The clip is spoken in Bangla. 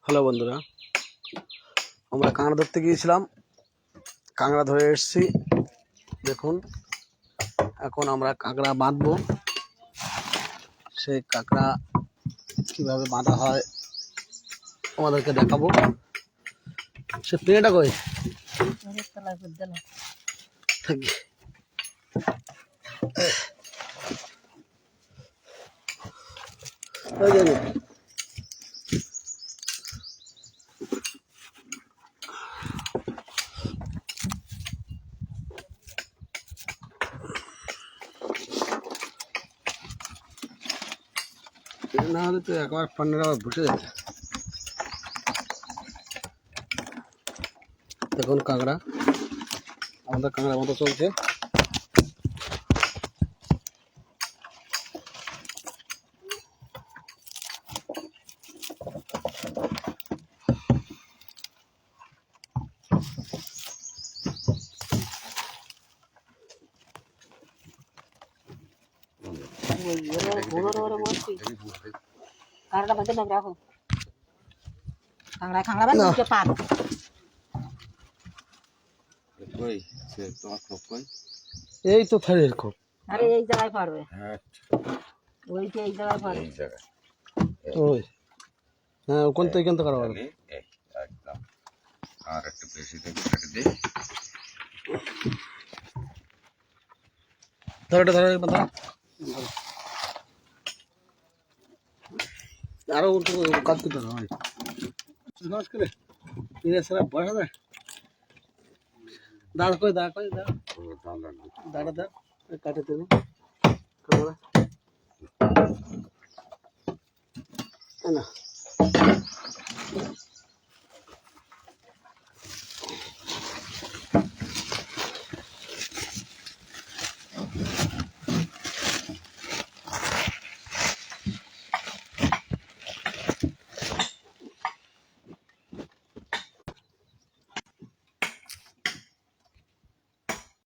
হ্যালো বন্ধুরা, আমরা কাঁকড়া ধরতে গিয়েছিলাম, কাঁকড়া ধরে এসেছি। দেখুন, এখন আমরা কাঁকড়া বাঁধবো। সেই কাঁকড়া কিভাবে বাঁধা হয় আমাদেরকে দেখাবো। সে পেয়েটা কই থাকি না হলে তো একবার পান্নার আবার বসে যাচ্ছে। দেখুন কাঁকড়া, আমাদের কাঁকড়া মতো চলছে। এই তো থাই এরকম। আরে এই জায়গায় পারবে, ওইটা এই জায়গায় পারবে। ওই হ্যাঁ, ওখান থেকে কিন্তু করা হবে। একদম আর একটু বেশি থেকে কেটে দিই। ধরো আরো কাজ করতে হবে। বসা যায় দাঁড় করে দাঁড়া কাটে দেবে না।